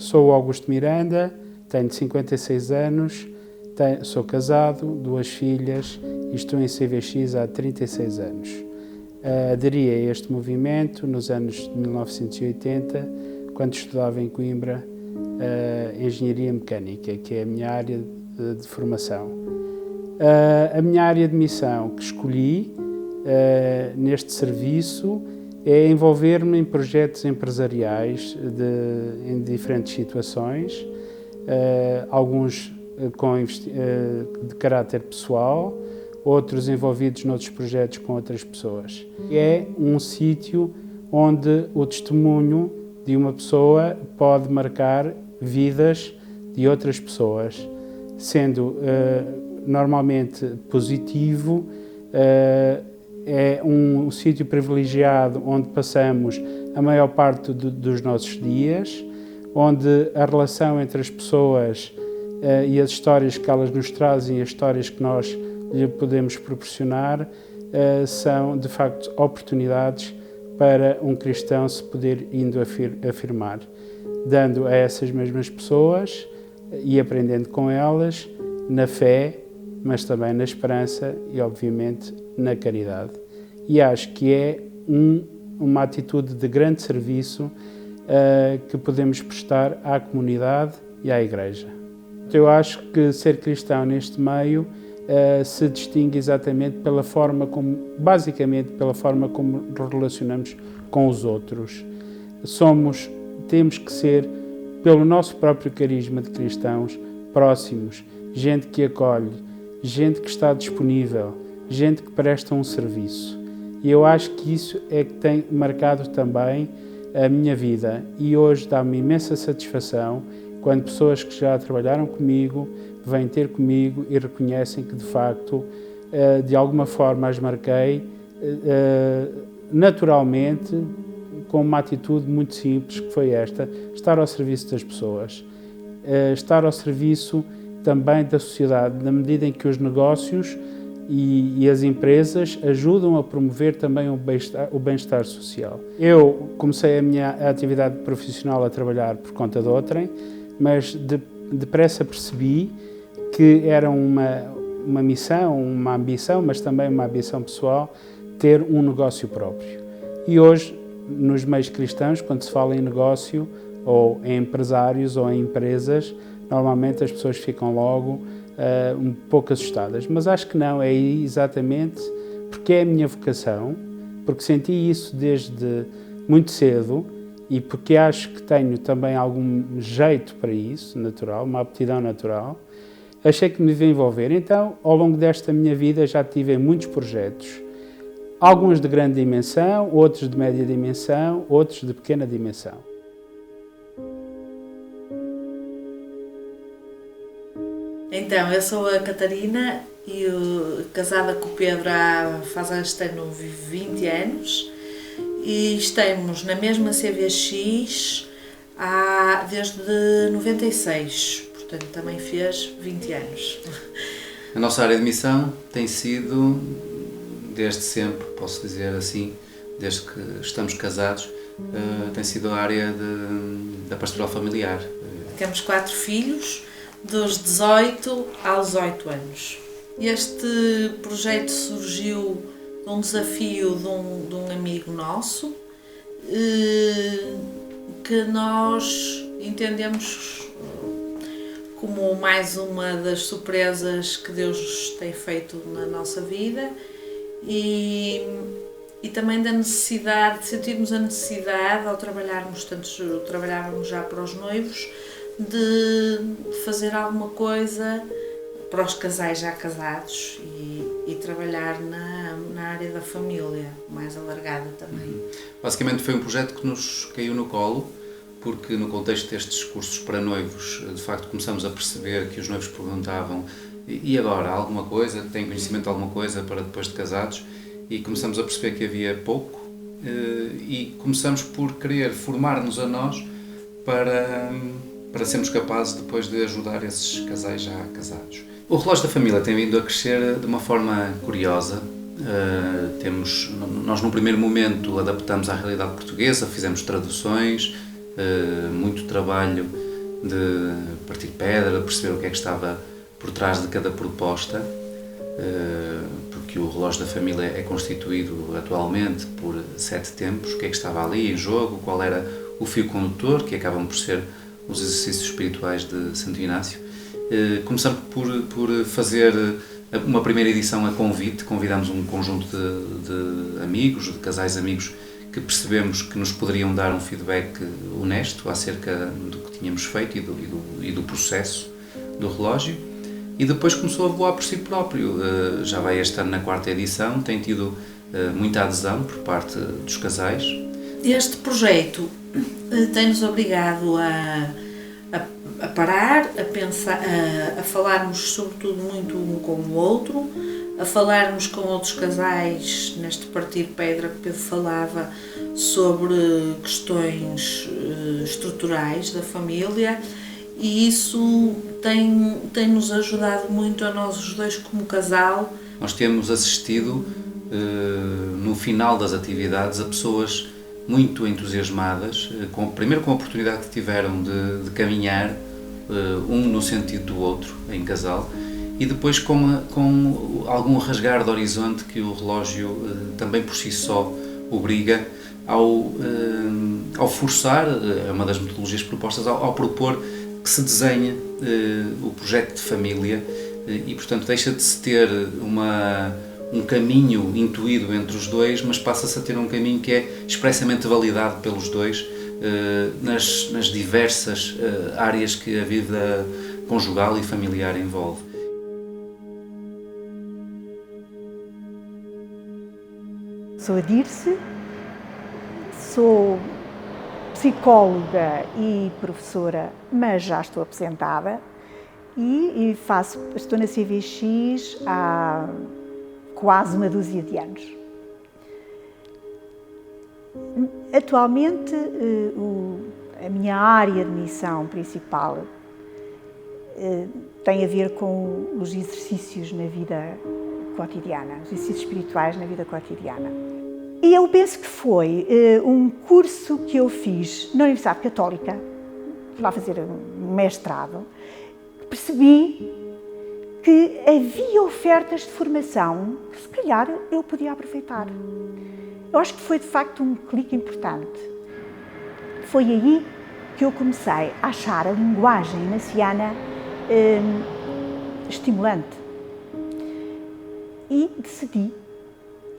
Sou o Augusto Miranda, tenho 56 anos, sou casado, 2 filhas e estou em CVX há 36 anos. Aderi a este movimento nos anos de 1980, quando estudava em Coimbra Engenharia Mecânica, que é a minha área de formação. A minha área de missão que escolhi neste serviço é envolver-me em projetos empresariais em diferentes situações, alguns de caráter pessoal, outros envolvidos noutros projetos com outras pessoas. É um sítio onde o testemunho de uma pessoa pode marcar vidas de outras pessoas, sendo normalmente positivo. É um sítio privilegiado onde passamos a maior parte dos nossos dias, onde a relação entre as pessoas e as histórias que elas nos trazem, as histórias que nós lhe podemos proporcionar, são de facto oportunidades para um cristão se poder indo afirmar, dando a essas mesmas pessoas e aprendendo com elas na fé, mas também na esperança e, obviamente, na caridade. E acho que é uma atitude de grande serviço que podemos prestar à comunidade e à Igreja. Eu acho que ser cristão neste meio se distingue exatamente basicamente pela forma como nos relacionamos com os outros. Temos que ser, pelo nosso próprio carisma de cristãos, próximos, gente que acolhe, gente que está disponível, gente que presta um serviço. E eu acho que isso é que tem marcado também a minha vida. E hoje dá-me imensa satisfação quando pessoas que já trabalharam comigo vêm ter comigo e reconhecem que, de facto, de alguma forma as marquei naturalmente, com uma atitude muito simples, que foi esta: estar ao serviço das pessoas, estar ao serviço também da sociedade, na medida em que os negócios e as empresas ajudam a promover também o bem-estar social. Eu comecei a minha atividade profissional a trabalhar por conta de outrem, mas depressa percebi que era uma missão, uma ambição, mas também uma ambição pessoal, ter um negócio próprio. E hoje, nos meios cristãos, quando se fala em negócio, ou em empresários, ou em empresas, normalmente as pessoas ficam logo um pouco assustadas. Mas acho que não, é exatamente porque é a minha vocação, porque senti isso desde muito cedo e porque acho que tenho também algum jeito para isso, natural, uma aptidão natural. Achei que me devia envolver. Então, ao longo desta minha vida, já tive muitos projetos. Alguns de grande dimensão, outros de média dimensão, outros de pequena dimensão. Então, eu sou a Catarina e casada com o Pedro faz este ano 20 anos e estamos na mesma CVX desde 96, portanto também fez 20 anos. A nossa área de missão tem sido, desde sempre, posso dizer assim, desde que estamos casados, tem sido a área da pastoral familiar. Temos 4 filhos, dos 18 aos 8 anos. Este projeto surgiu de um desafio de um amigo nosso, que nós entendemos como mais uma das surpresas que Deus tem feito na nossa vida e também da necessidade, de sentirmos a necessidade, ao trabalharmos, trabalhávamos já para os noivos, de fazer alguma coisa para os casais já casados e trabalhar na área da família, mais alargada também. Basicamente foi um projeto que nos caiu no colo, porque no contexto destes cursos para noivos, de facto começamos a perceber que os noivos perguntavam: e agora, alguma coisa? Tem conhecimento de alguma coisa para depois de casados? E começamos a perceber que havia pouco e começamos por querer formar-nos a nós para sermos capazes depois de ajudar esses casais já casados. O relógio da família tem vindo a crescer de uma forma curiosa. Nós num primeiro momento adaptamos à realidade portuguesa, fizemos traduções, muito trabalho de partir pedra, de perceber o que é que estava por trás de cada proposta, porque o relógio da família é constituído atualmente por 7 tempos, o que é que estava ali em jogo, qual era o fio condutor, que acabam por ser os exercícios espirituais de Santo Inácio. Começamos por fazer uma primeira edição a convite, convidámos um conjunto de amigos, de casais amigos, que percebemos que nos poderiam dar um feedback honesto acerca do que tínhamos feito e do processo do relógio, e depois começou a voar por si próprio. Já vai este ano na 4ª edição, tem tido muita adesão por parte dos casais. Este projeto tem-nos obrigado a parar, a pensar, a falarmos sobretudo muito um com o outro, a falarmos com outros casais, neste Partir Pedra que Pedro falava, sobre questões estruturais da família, e isso tem-nos ajudado muito a nós os dois como casal. Nós temos assistido, no final das atividades, a pessoas muito entusiasmadas, primeiro com a oportunidade que tiveram de caminhar um no sentido do outro, em casal, e depois com algum rasgar de horizonte que o relógio também por si só obriga ao forçar, é uma das metodologias propostas, ao propor que se desenhe o projeto de família, e portanto deixa de se ter um caminho intuído entre os dois, mas passa-se a ter um caminho que é expressamente validado pelos dois nas diversas áreas que a vida conjugal e familiar envolve. Sou a Dirce, sou psicóloga e professora, mas já estou aposentada e estou na CVX há quase uma dúzia de anos. Atualmente, a minha área de missão principal tem a ver com os exercícios na vida cotidiana, os exercícios espirituais na vida cotidiana. E eu penso que foi um curso que eu fiz na Universidade Católica, fui lá fazer um mestrado, que percebi que havia ofertas de formação que se calhar eu podia aproveitar. Eu acho que foi de facto um clique importante. Foi aí que eu comecei a achar a linguagem ignaciana estimulante e decidi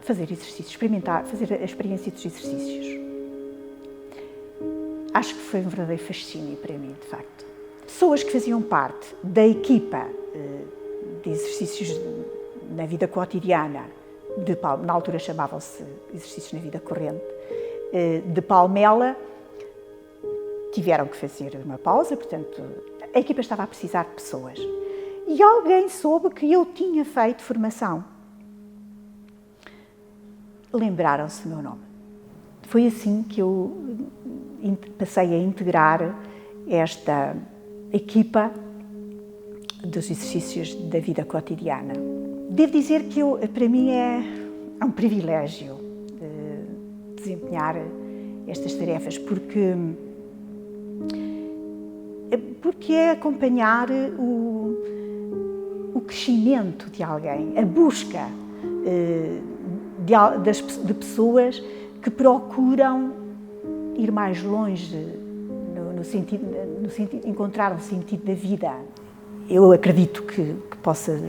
fazer exercícios, experimentar, fazer a experiência dos exercícios. Acho que foi um verdadeiro fascínio para mim, de facto. Pessoas que faziam parte da equipa de exercícios na vida cotidiana, na altura chamavam-se exercícios na vida corrente, de Palmela, tiveram que fazer uma pausa, portanto, a equipa estava a precisar de pessoas. E alguém soube que eu tinha feito formação. Lembraram-se do meu nome. Foi assim que eu passei a integrar esta equipa dos exercícios da vida cotidiana. Devo dizer que para mim é um privilégio desempenhar estas tarefas, porque é acompanhar o crescimento de alguém, a busca de pessoas que procuram ir mais longe no sentido de encontrar um sentido da vida. Eu acredito que possa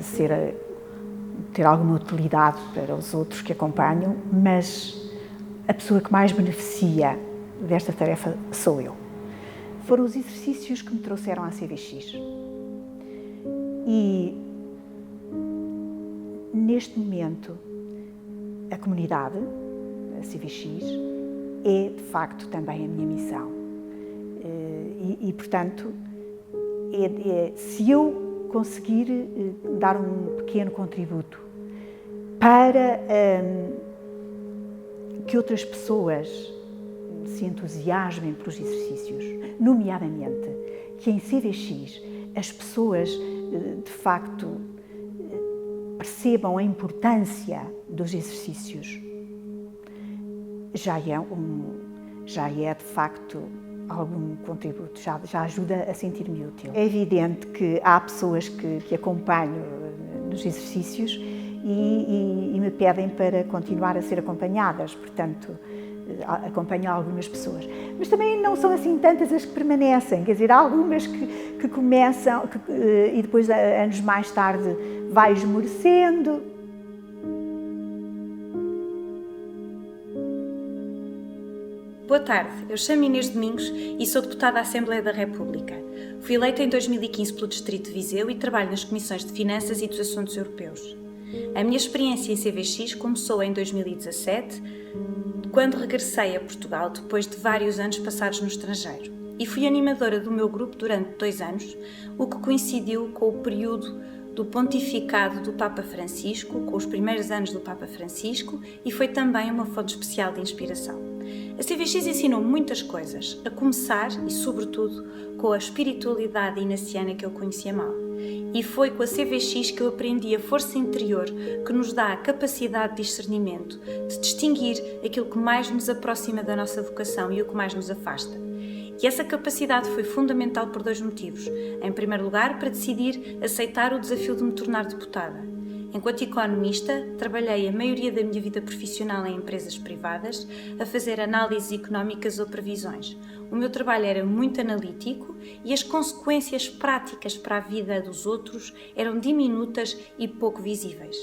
ter alguma utilidade para os outros que acompanham, mas a pessoa que mais beneficia desta tarefa sou eu. Foram os exercícios que me trouxeram à CVX. E, neste momento, a comunidade, a CVX, é, de facto, também a minha missão. Portanto, se eu conseguir dar um pequeno contributo para que outras pessoas se entusiasmem pelos exercícios, nomeadamente que em CVX as pessoas, de facto, percebam a importância dos exercícios, já é de facto algum contributo, já ajuda a sentir-me útil. É evidente que há pessoas que acompanho nos exercícios e me pedem para continuar a ser acompanhadas, portanto, acompanho algumas pessoas. Mas também não são assim tantas as que permanecem, quer dizer, há algumas que começam e depois, anos mais tarde, vai esmorecendo. Boa tarde, eu chamo Inês Domingos e sou deputada à Assembleia da República. Fui eleita em 2015 pelo Distrito de Viseu e trabalho nas Comissões de Finanças e dos Assuntos Europeus. A minha experiência em CVX começou em 2017, quando regressei a Portugal depois de vários anos passados no estrangeiro. E fui animadora do meu grupo durante 2 anos, o que coincidiu com o período do pontificado do Papa Francisco, com os primeiros anos do Papa Francisco, e foi também uma fonte especial de inspiração. A CVX ensinou muitas coisas, a começar e, sobretudo, com a espiritualidade inaciana que eu conhecia mal. E foi com a CVX que eu aprendi a força interior que nos dá a capacidade de discernimento, de distinguir aquilo que mais nos aproxima da nossa vocação e o que mais nos afasta. E essa capacidade foi fundamental por 2 motivos. Em primeiro lugar, para decidir aceitar o desafio de me tornar deputada. Enquanto economista, trabalhei a maioria da minha vida profissional em empresas privadas, a fazer análises económicas ou previsões. O meu trabalho era muito analítico e as consequências práticas para a vida dos outros eram diminutas e pouco visíveis.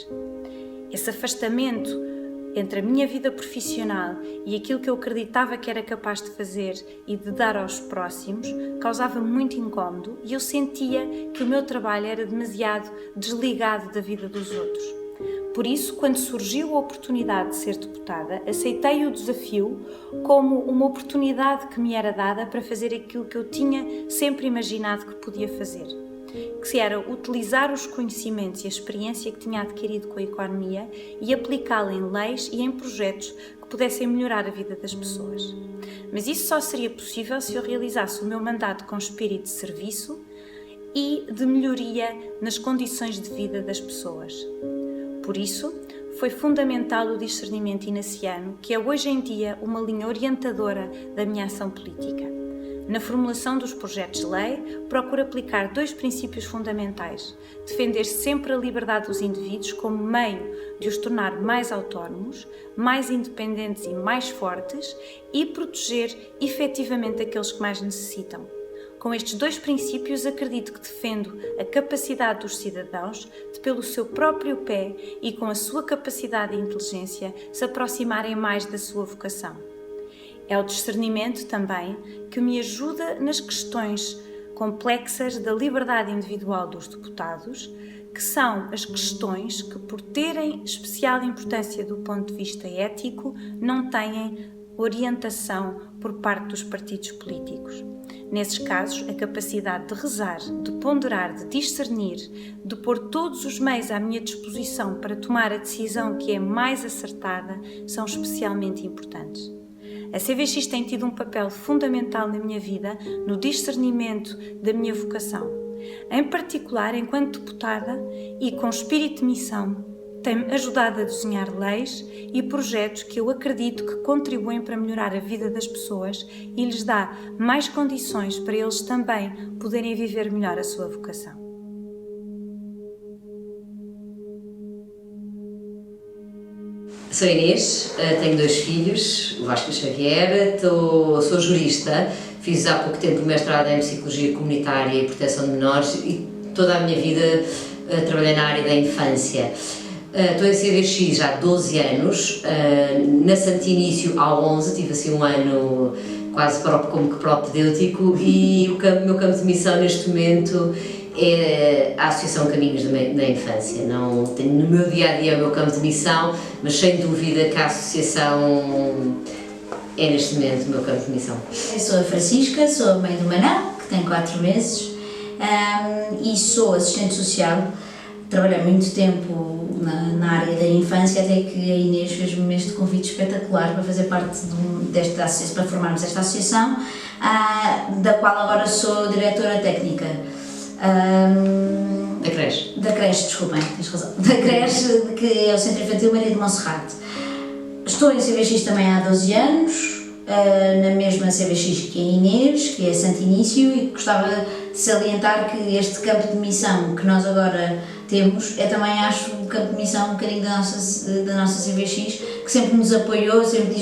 Esse afastamento entre a minha vida profissional e aquilo que eu acreditava que era capaz de fazer e de dar aos próximos causava muito incómodo e eu sentia que o meu trabalho era demasiado desligado da vida dos outros. Por isso, quando surgiu a oportunidade de ser deputada, aceitei o desafio como uma oportunidade que me era dada para fazer aquilo que eu tinha sempre imaginado que podia fazer, que era utilizar os conhecimentos e a experiência que tinha adquirido com a economia e aplicá-la em leis e em projetos que pudessem melhorar a vida das pessoas. Mas isso só seria possível se eu realizasse o meu mandato com espírito de serviço e de melhoria nas condições de vida das pessoas. Por isso, foi fundamental o discernimento inaciano, que é hoje em dia uma linha orientadora da minha ação política. Na formulação dos projetos de lei, procuro aplicar 2 princípios fundamentais: defender sempre a liberdade dos indivíduos como meio de os tornar mais autónomos, mais independentes e mais fortes, e proteger efetivamente aqueles que mais necessitam. Com estes 2 princípios, acredito que defendo a capacidade dos cidadãos de, pelo seu próprio pé e com a sua capacidade e inteligência, se aproximarem mais da sua vocação. É o discernimento também que me ajuda nas questões complexas da liberdade individual dos deputados, que são as questões que, por terem especial importância do ponto de vista ético, não têm orientação por parte dos partidos políticos. Nesses casos, a capacidade de rezar, de ponderar, de discernir, de pôr todos os meios à minha disposição para tomar a decisão que é mais acertada, são especialmente importantes. A CVX tem tido um papel fundamental na minha vida, no discernimento da minha vocação. Em particular, enquanto deputada e com espírito de missão, tem-me ajudado a desenhar leis e projetos que eu acredito que contribuem para melhorar a vida das pessoas e lhes dá mais condições para eles também poderem viver melhor a sua vocação. Sou Inês, tenho 2 filhos, o Vasco e o Xavier, sou jurista, fiz há pouco tempo o mestrado em Psicologia Comunitária e Proteção de Menores e toda a minha vida trabalhei na área da infância. Estou em CVX já há 12 anos, na Santinício há 11, tive assim um ano quase como que propedêutico e o meu campo de missão neste momento é a Associação Caminhos da Infância. Não tenho no meu dia-a-dia o meu campo de missão, mas sem dúvida que a Associação é neste momento o meu campo de missão. Eu sou a Francisca, sou a mãe do Manão, que tem 4 meses, e sou assistente social. Trabalhei muito tempo na área da infância, até que a Inês fez-me este convite espetacular para fazer parte desta associação, para formarmos esta associação, da qual agora sou diretora técnica. Da creche, desculpem, tens razão. Da creche, que é o Centro Infantil Maria de Monserrate. Estou em CVX também há 12 anos, na mesma CBX que a Inês, que é Santo Início, e gostava de salientar que este campo de missão que nós agora temos é também, acho, um campo de missão um bocadinho da nossa CBX, que sempre nos apoiou, sempre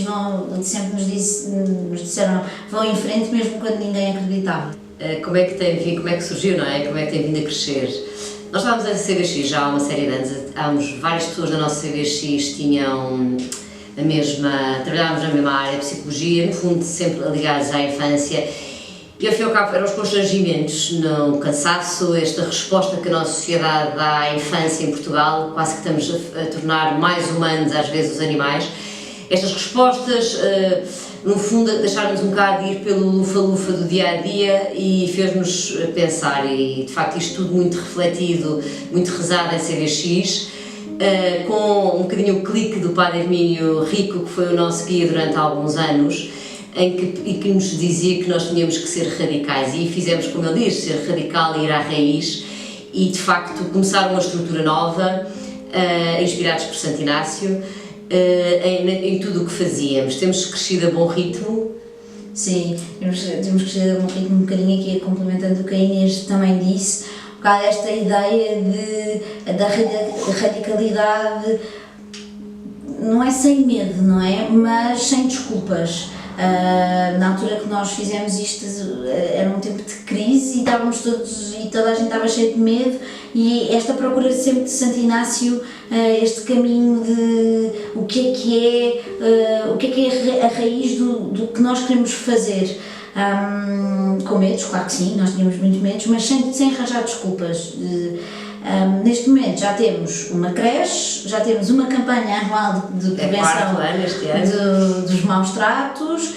nos disseram vão em frente mesmo quando ninguém acreditava. Como é que surgiu, não é? Como é que tem vindo a crescer? Nós estávamos na CBX já há uma série de anos, várias pessoas da nossa CBX trabalhávamos na mesma área de psicologia, no fundo sempre ligados à infância, e ao fim e ao cabo eram os constrangimentos, no cansaço, esta resposta que a nossa sociedade dá à infância em Portugal, quase que estamos a tornar mais humanos às vezes os animais. Estas respostas, no fundo, deixaram-nos um bocado de ir pelo lufa-lufa do dia-a-dia e fez-nos pensar, e de facto isto tudo muito refletido, muito rezado em CBX, com um bocadinho o clique do Padre Hermínio Rico, que foi o nosso guia durante alguns anos, e que nos dizia que nós tínhamos que ser radicais, e fizemos como ele diz, ser radical e ir à raiz, e de facto começar uma estrutura nova, inspirados por Santo Inácio, em tudo o que fazíamos. Temos crescido a bom ritmo. Sim, temos crescido a bom ritmo, um bocadinho aqui complementando o que a Inês também disse, por causa desta ideia da radicalidade, não é sem medo, não é? Mas sem desculpas. Na altura que nós fizemos isto era um tempo de crise e estávamos todos, e toda a gente estava cheio de medo, e esta procura sempre de Santo Inácio, este caminho de o que é a raiz do que nós queremos fazer, com medos, claro que sim, nós tínhamos muitos medos, mas sem arranjar desculpas. Neste momento já temos uma creche, já temos uma campanha anual de prevenção dos maus tratos,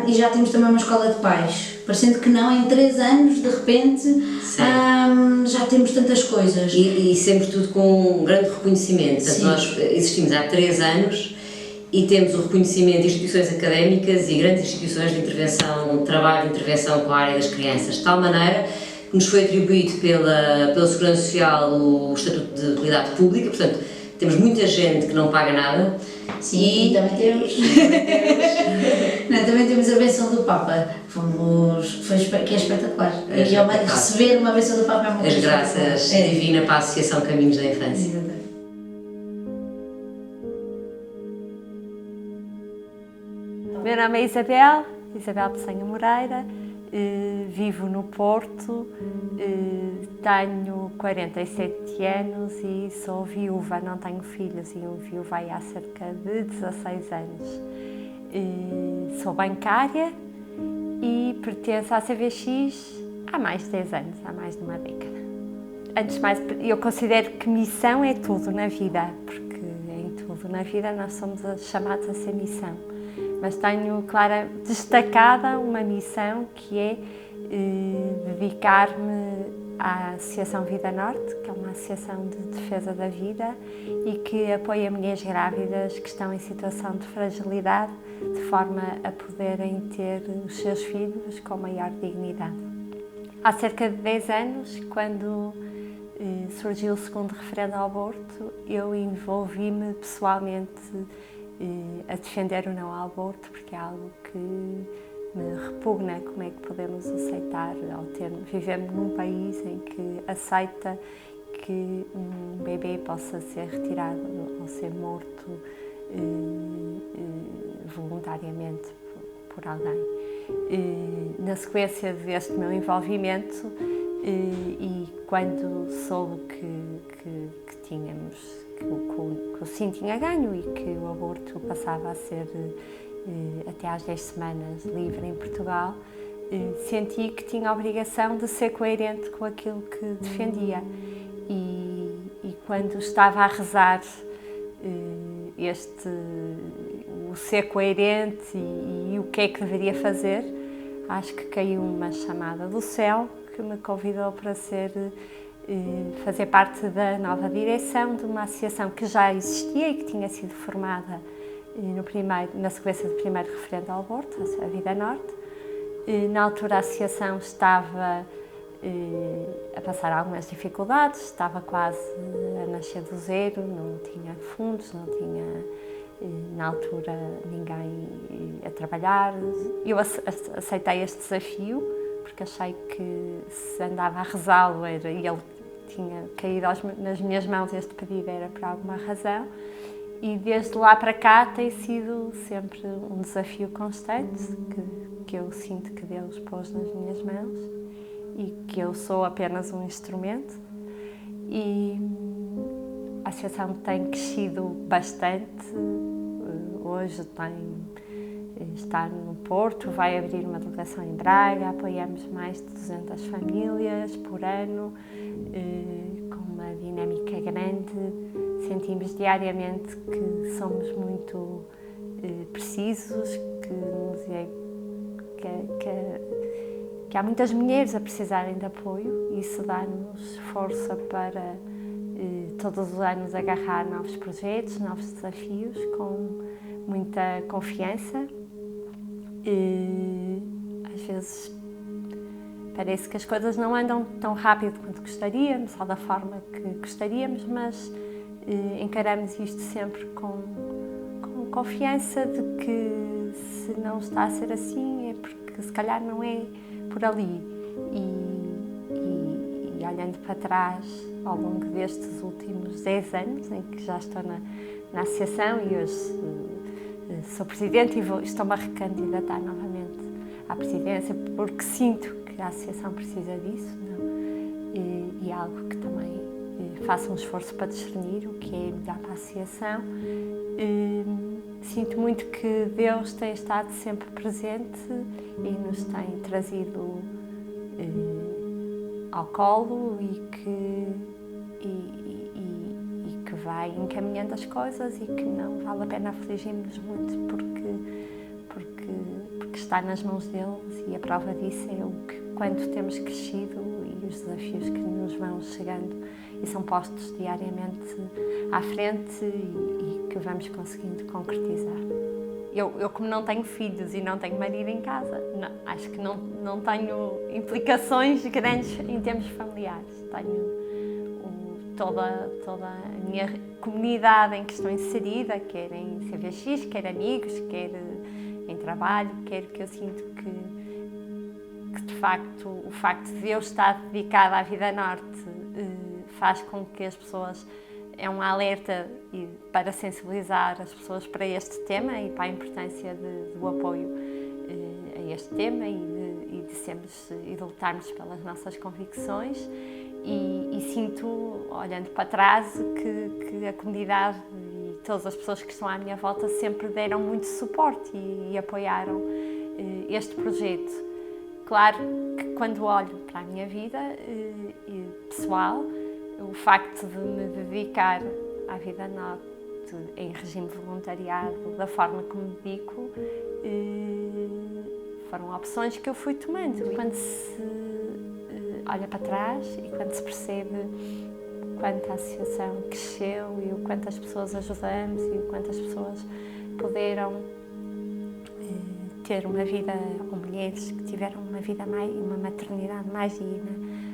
e já temos também uma escola de pais. Parecendo que não, em 3 anos, de repente, já temos tantas coisas. E sempre tudo com um grande reconhecimento. Portanto, nós existimos há 3 anos e temos o reconhecimento de instituições académicas e grandes instituições de intervenção, de trabalho de intervenção com a área das crianças, de tal maneira que nos foi atribuído pela Segurança Social o Estatuto de Utilidade Pública, portanto, temos muita gente que não paga nada. Sim, e também temos a benção do Papa, que é espetacular. Receber uma benção do Papa é uma coisa. As graças divina para a Associação Caminhos da Infância. Exatamente. Meu nome é Isabel Peçanha Moreira, vivo no Porto, tenho 47 anos e sou viúva, não tenho filhos, e viúva há cerca de 16 anos. Sou bancária e pertenço à CBX há mais de 10 anos, há mais de uma década. Antes de mais, eu considero que missão é tudo na vida, porque em tudo na vida nós somos chamados a ser missão. Mas tenho, claro, destacada uma missão que é dedicar-me à Associação Vida Norte, que é uma associação de defesa da vida e que apoia mulheres grávidas que estão em situação de fragilidade, de forma a poderem ter os seus filhos com maior dignidade. Há cerca de 10 anos, quando surgiu o segundo referendo ao aborto, eu envolvi-me pessoalmente a defender o não ao aborto, porque é algo que me repugna. Como é que podemos aceitar, vivemos num país em que aceita que um bebê possa ser retirado ou ser morto voluntariamente por alguém. Na sequência deste meu envolvimento, e quando soube que tínhamos, que o sim tinha ganho e que o aborto passava a ser até às 10 semanas livre em Portugal, senti que tinha a obrigação de ser coerente com aquilo que defendia. E quando estava a rezar o ser coerente e o que é que deveria fazer, acho que caiu uma chamada do céu que me convidou para fazer parte da nova direção de uma associação que já existia e que tinha sido formada na sequência do primeiro referendo ao aborto, a Vida Norte. Na altura a associação estava a passar algumas dificuldades, estava quase a nascer do zero, não tinha fundos, não tinha Na altura ninguém a trabalhar. Eu aceitei este desafio porque achei que se andava a rezá-lo e ele tinha caído nas minhas mãos este pedido era por alguma razão. E desde lá para cá tem sido sempre um desafio constante que eu sinto que Deus pôs nas minhas mãos e que eu sou apenas um instrumento. E a associação tem crescido bastante. Hoje está no Porto, vai abrir uma delegação em Braga, apoiamos mais de 200 famílias por ano, com uma dinâmica grande. Sentimos diariamente que somos muito precisos, que há muitas mulheres a precisarem de apoio e isso dá-nos força para todos os anos agarrar novos projetos, novos desafios, com muita confiança. Às vezes parece que as coisas não andam tão rápido quanto gostaríamos ou da forma que gostaríamos, mas encaramos isto sempre com confiança de que se não está a ser assim é porque se calhar não é por ali. E olhando para trás, ao longo destes últimos 10 anos, em que já estou na associação e hoje sou presidente e estou-me a recandidatar novamente à presidência porque sinto que a associação precisa disso, não? E é algo que também faço um esforço para discernir o que é melhor para a associação. Sinto muito que Deus tem estado sempre presente e nos tem trazido ao colo e que vai encaminhando as coisas e que não vale a pena afligirmos muito porque está nas mãos deles e a prova disso é quanto temos crescido e os desafios que nos vão chegando e são postos diariamente à frente e que vamos conseguindo concretizar. Eu como não tenho filhos e não tenho marido em casa, acho que não tenho implicações grandes em termos familiares. Tenho toda a minha comunidade em que estou inserida, quer em CVX, quer amigos, quer em trabalho, quer que eu sinto que de facto o facto de eu estar dedicada à Vida Norte faz com que as pessoas, é um alerta para sensibilizar as pessoas para este tema e para a importância do apoio a este tema e de lutarmos pelas nossas convicções e sinto, olhando para trás, que a comunidade e todas as pessoas que estão à minha volta sempre deram muito suporte e apoiaram este projeto. Claro que quando olho para a minha vida pessoal, o facto de me dedicar à Vida Norte em regime de voluntariado, da forma como me dedico, foram opções que eu fui tomando. Quando se olha para trás e quando se percebe quanto a associação cresceu e o quanto as pessoas ajudamos e o quanto as pessoas puderam ter uma vida, ou mulheres que tiveram uma maternidade mais digna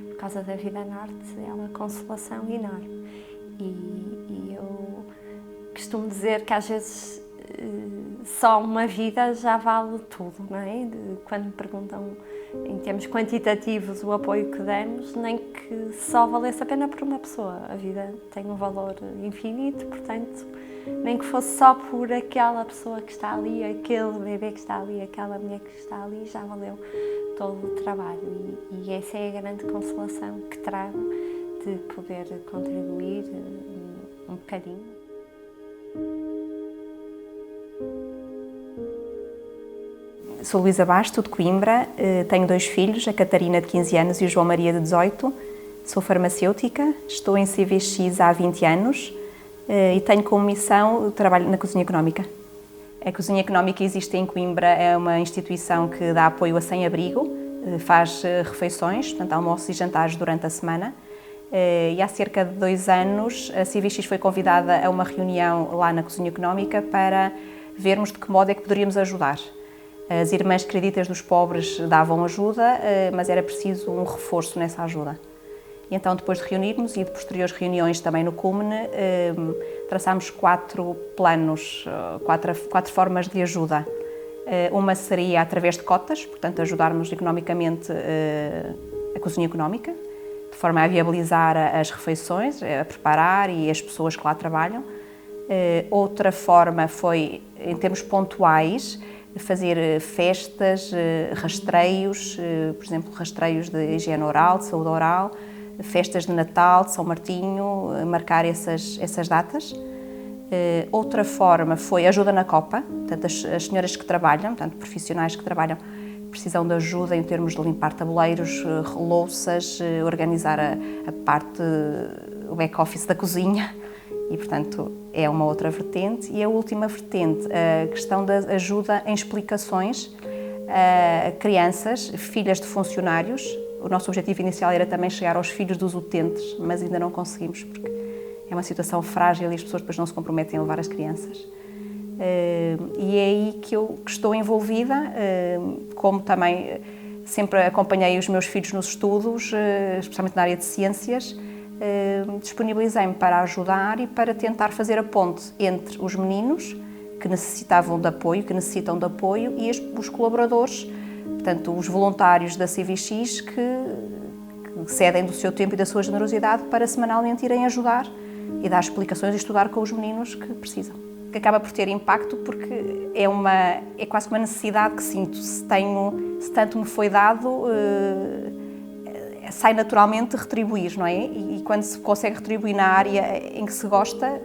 por causa da Vida Norte, é uma consolação enorme. E eu costumo dizer que às vezes só uma vida já vale tudo, não é? Quando me perguntam em termos quantitativos o apoio que damos, nem que só valesse a pena por uma pessoa. A vida tem um valor infinito, portanto, nem que fosse só por aquela pessoa que está ali, aquele bebê que está ali, aquela mulher que está ali, já valeu todo o trabalho. E essa é a grande consolação que trago de poder contribuir um bocadinho. Sou Luísa Basto, de Coimbra, tenho 2 filhos, a Catarina de 15 anos e o João Maria de 18. Sou farmacêutica, estou em CVX há 20 anos e tenho como missão o trabalho na Cozinha Económica. A Cozinha Económica existe em Coimbra, é uma instituição que dá apoio a sem-abrigo, faz refeições, portanto almoços e jantares durante a semana. E há cerca de 2 anos a CVX foi convidada a uma reunião lá na Cozinha Económica para vermos de que modo é que poderíamos ajudar. As Irmãs Creditas dos Pobres davam ajuda, mas era preciso um reforço nessa ajuda. E então, depois de reunirmos e de posteriores reuniões também no CUMNE, traçámos 4 planos, 4 formas de ajuda. Uma seria através de cotas, portanto, ajudarmos economicamente a cozinha económica, de forma a viabilizar as refeições, a preparar e as pessoas que lá trabalham. Outra forma foi, em termos pontuais, fazer festas, rastreios, por exemplo, rastreios de higiene oral, de saúde oral, festas de Natal, de São Martinho, marcar essas datas. Outra forma foi ajuda na copa, portanto, as senhoras que trabalham, portanto, profissionais que trabalham, precisam de ajuda em termos de limpar tabuleiros, louças, organizar a parte, o back-office da cozinha, e, portanto, é uma outra vertente. E a última vertente, a questão da ajuda em explicações a crianças, filhas de funcionários. O nosso objetivo inicial era também chegar aos filhos dos utentes, mas ainda não conseguimos, porque é uma situação frágil e as pessoas depois não se comprometem a levar as crianças. E é aí que eu estou envolvida, como também sempre acompanhei os meus filhos nos estudos, especialmente na área de ciências, disponibilizei-me para ajudar e para tentar fazer a ponte entre os meninos que necessitam de apoio e os colaboradores, portanto, os voluntários da CVX que cedem do seu tempo e da sua generosidade para semanalmente irem ajudar e dar explicações e estudar com os meninos que precisam. Que acaba por ter impacto porque é quase uma necessidade que sinto. Se tanto me foi dado, sai naturalmente retribuir, não é? E quando se consegue retribuir na área em que se gosta,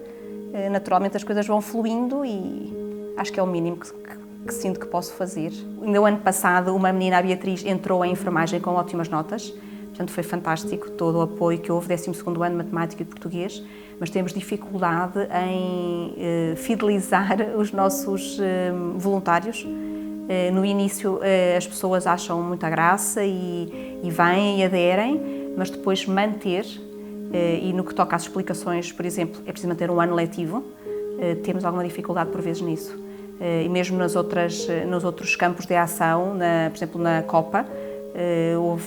naturalmente as coisas vão fluindo e acho que é o mínimo que sinto que posso fazer. No ano passado, uma menina, a Beatriz, entrou em enfermagem com ótimas notas, portanto foi fantástico todo o apoio que houve, 12º ano de Matemática e de Português, mas temos dificuldade em fidelizar os nossos voluntários. No início as pessoas acham muita graça e vêm e aderem, mas depois manter, e no que toca às explicações, por exemplo, é preciso manter um ano letivo, temos alguma dificuldade por vezes nisso. E mesmo nos outros campos de ação, por exemplo na Copa,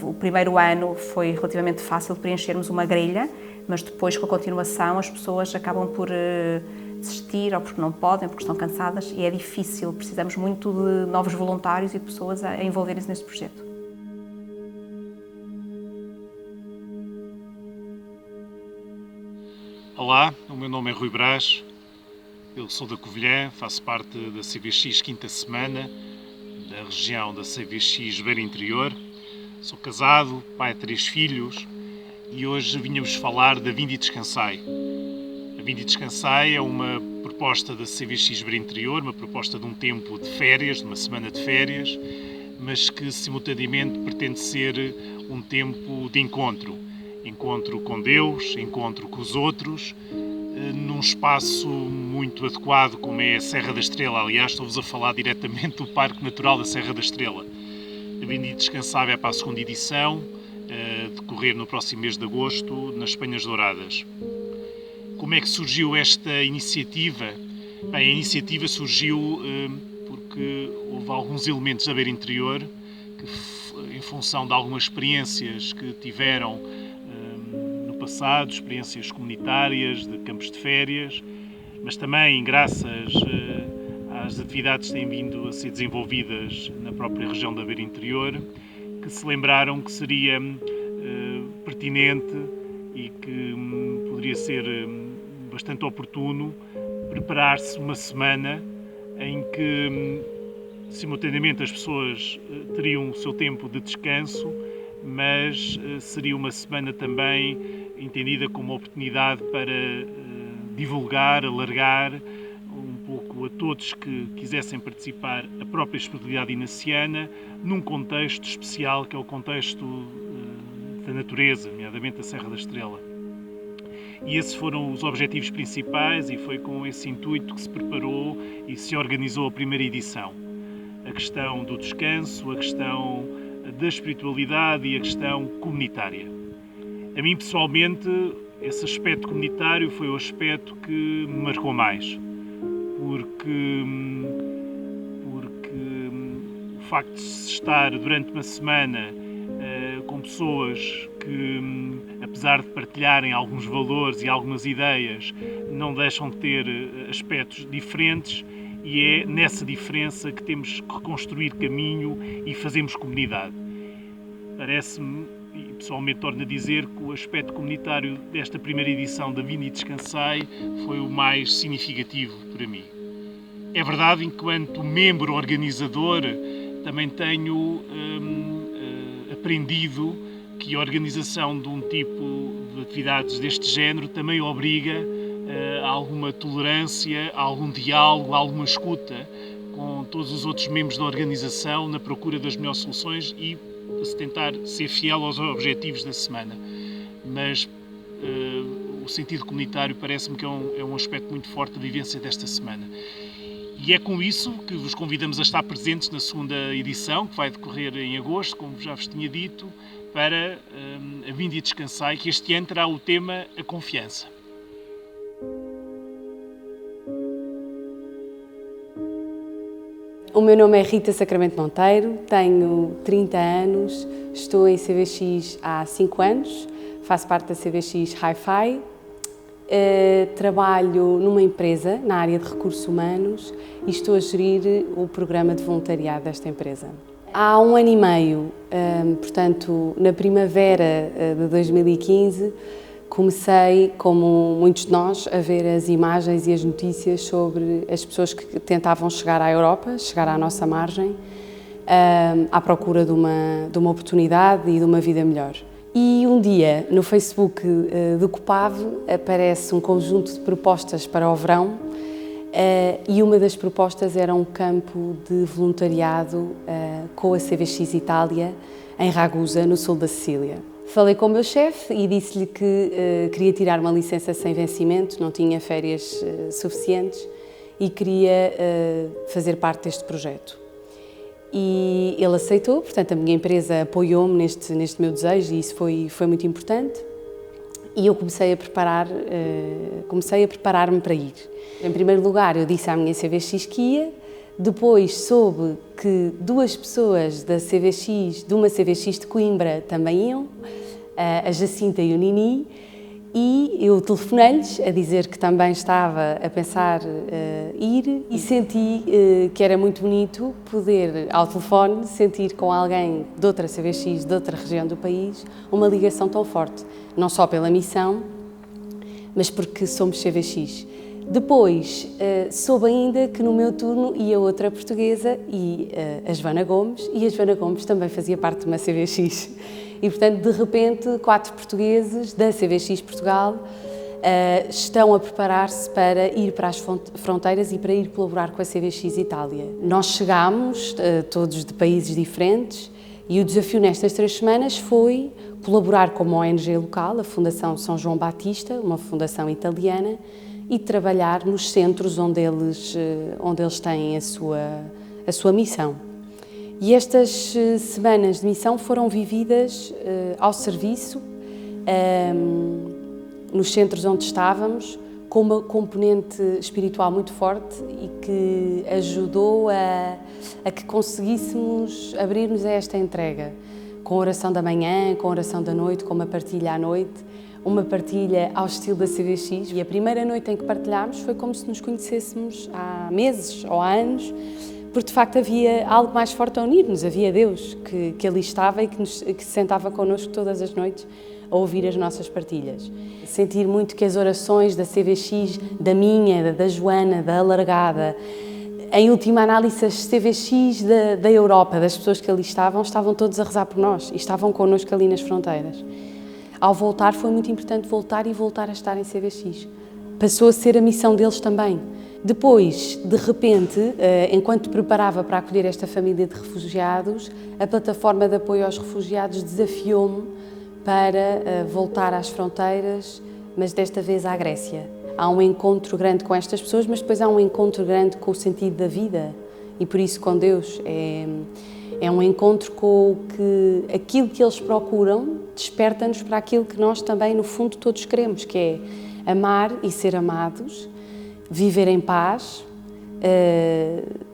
o primeiro ano foi relativamente fácil de preenchermos uma grelha, mas depois com a continuação as pessoas acabam por desistir ou porque não podem, porque estão cansadas e é difícil, precisamos muito de novos voluntários e de pessoas a envolverem-se neste projeto. Olá, o meu nome é Rui Brás, eu sou da Covilhã, faço parte da CVX Quinta Semana, da região da CVX Beira Interior. Sou casado, pai de 3 filhos e hoje vinha-vos falar da Vinde e Descansai. A Vinde e Descansai é uma proposta da CVX Beira Interior, uma proposta de um tempo de férias, de uma semana de férias, mas que simultaneamente pretende ser um tempo de encontro. Encontro com Deus, encontro com os outros, num espaço muito adequado como é a Serra da Estrela. Aliás, estou-vos a falar diretamente do Parque Natural da Serra da Estrela. A Vinde e Descansai é para a 2ª edição, a decorrer no próximo mês de agosto, nas Penhas Douradas. Como é que surgiu esta iniciativa? Bem, a iniciativa surgiu porque houve alguns elementos da Beira Interior que, em função de algumas experiências que tiveram no passado, experiências comunitárias, de campos de férias, mas também graças às atividades que têm vindo a ser desenvolvidas na própria região da Beira Interior, que se lembraram que seria pertinente e que poderia ser bastante oportuno preparar-se uma semana em que simultaneamente as pessoas teriam o seu tempo de descanso, mas seria uma semana também entendida como uma oportunidade para divulgar, alargar um pouco a todos que quisessem participar a própria espiritualidade inaciana num contexto especial que é o contexto da natureza, nomeadamente a Serra da Estrela. E esses foram os objetivos principais e foi com esse intuito que se preparou e se organizou a primeira edição. A questão do descanso, a questão da espiritualidade e a questão comunitária. A mim, pessoalmente, esse aspecto comunitário foi o aspecto que me marcou mais, porque o facto de se estar durante uma semana com pessoas que, apesar de partilharem alguns valores e algumas ideias, não deixam de ter aspectos diferentes, e é nessa diferença que temos que construir caminho e fazermos comunidade. Parece-me, e pessoalmente torno a dizer, que o aspecto comunitário desta primeira edição da Vinde e Descansai foi o mais significativo para mim. É verdade, enquanto membro organizador, também tenho aprendido que a organização de um tipo de atividades deste género também obriga a alguma tolerância, a algum diálogo, a alguma escuta com todos os outros membros da organização na procura das melhores soluções e a se tentar ser fiel aos objetivos da semana. Mas o sentido comunitário parece-me que é um aspecto muito forte da vivência desta semana. E é com isso que vos convidamos a estar presentes na segunda edição, que vai decorrer em agosto, como já vos tinha dito, para a Vinde e Descansai, que este ano terá o tema A Confiança. O meu nome é Rita Sacramento Monteiro, tenho 30 anos, estou em CVX há 5 anos, faço parte da CVX Hi-Fi, trabalho numa empresa na área de recursos humanos e estou a gerir o programa de voluntariado desta empresa. Há 1 ano e meio, portanto, na primavera de 2015, comecei, como muitos de nós, a ver as imagens e as notícias sobre as pessoas que tentavam chegar à Europa, chegar à nossa margem, à procura de uma oportunidade e de uma vida melhor. E um dia, no Facebook do COPAV, aparece um conjunto de propostas para o verão e uma das propostas era um campo de voluntariado com a CVX Itália, em Ragusa, no sul da Sicília. Falei com o meu chefe e disse-lhe que queria tirar uma licença sem vencimento, não tinha férias suficientes e queria fazer parte deste projeto. E ele aceitou, portanto a minha empresa apoiou-me neste meu desejo e isso foi muito importante. E eu comecei a preparar-me para ir. Em primeiro lugar, eu disse à minha CVX que ia, depois soube que 2 pessoas de uma CVX de Coimbra também iam, a Jacinta e o Nini, e eu telefonei-lhes a dizer que também estava a pensar ir e senti que era muito bonito poder, ao telefone, sentir com alguém de outra CVX, de outra região do país, uma ligação tão forte, não só pela missão, mas porque somos CVX. Depois, soube ainda que no meu turno ia outra portuguesa, e a Joana Gomes, e a Joana Gomes também fazia parte de uma CVX. E, portanto, de repente, 4 portugueses da CVX Portugal estão a preparar-se para ir para as fronteiras e para ir colaborar com a CVX Itália. Nós chegámos, todos de países diferentes, e o desafio nestas 3 semanas foi colaborar com uma ONG local, a Fundação São João Batista, uma fundação italiana, e trabalhar nos centros onde eles têm a sua missão. E estas semanas de missão foram vividas ao serviço, nos centros onde estávamos, com uma componente espiritual muito forte e que ajudou a que conseguíssemos abrir-nos a esta entrega, com a oração da manhã, com a oração da noite, com uma partilha à noite, uma partilha ao estilo da CVX. E a primeira noite em que partilhámos foi como se nos conhecêssemos há meses ou há anos, porque de facto havia algo mais forte a unir-nos, havia Deus que ali estava e que se sentava connosco todas as noites a ouvir as nossas partilhas. Sentir muito que as orações da CVX, da minha, da Joana, da Alargada, em última análise as CVX da Europa, das pessoas que ali estavam todos a rezar por nós e estavam connosco ali nas fronteiras. Ao voltar foi muito importante voltar a estar em CVX. Passou a ser a missão deles também. Depois, de repente, enquanto preparava para acolher esta família de refugiados, a plataforma de apoio aos refugiados desafiou-me para voltar às fronteiras, mas desta vez à Grécia. Há um encontro grande com estas pessoas, mas depois há um encontro grande com o sentido da vida e por isso com Deus. É um encontro com o que aquilo que eles procuram desperta-nos para aquilo que nós também, no fundo, todos queremos, que é amar e ser amados, viver em paz,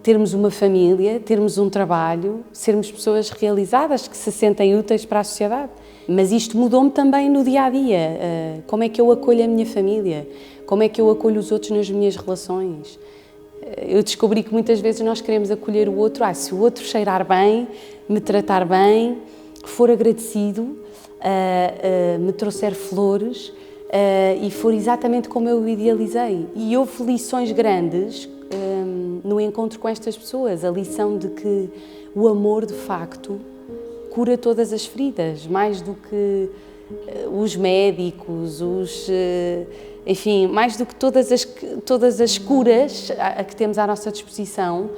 termos uma família, termos um trabalho, sermos pessoas realizadas que se sentem úteis para a sociedade. Mas isto mudou-me também no dia-a-dia. Como é que eu acolho a minha família? Como é que eu acolho os outros nas minhas relações? Eu descobri que muitas vezes nós queremos acolher o outro. Se o outro cheirar bem, me tratar bem, for agradecido, me trouxer flores e for exatamente como eu o idealizei. E houve lições grandes no encontro com estas pessoas. A lição de que o amor, de facto, cura todas as feridas, mais do que os médicos, enfim, mais do que todas as curas a que temos à nossa disposição.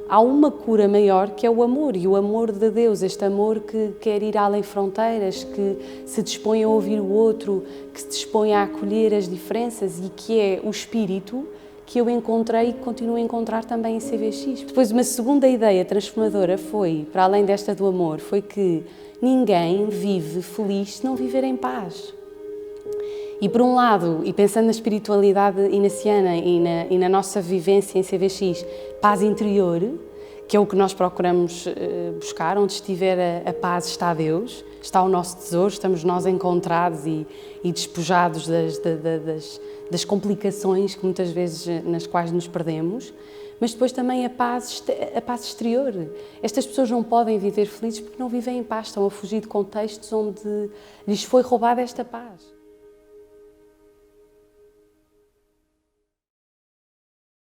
Há uma cura maior que é o amor, e o amor de Deus, este amor que quer ir além fronteiras, que se dispõe a ouvir o outro, que se dispõe a acolher as diferenças e que é o espírito que eu encontrei e que continuo a encontrar também em CVX. Depois, uma segunda ideia transformadora foi, para além desta do amor, foi que ninguém vive feliz se não viver em paz. E por um lado, e pensando na espiritualidade inaciana e na nossa vivência em CVX, paz interior, que é o que nós procuramos buscar, onde estiver a paz está Deus, está o nosso tesouro, estamos nós encontrados e despojados das complicações que muitas vezes nas quais nos perdemos, mas depois também a paz exterior. Estas pessoas não podem viver felizes porque não vivem em paz, estão a fugir de contextos onde lhes foi roubada esta paz.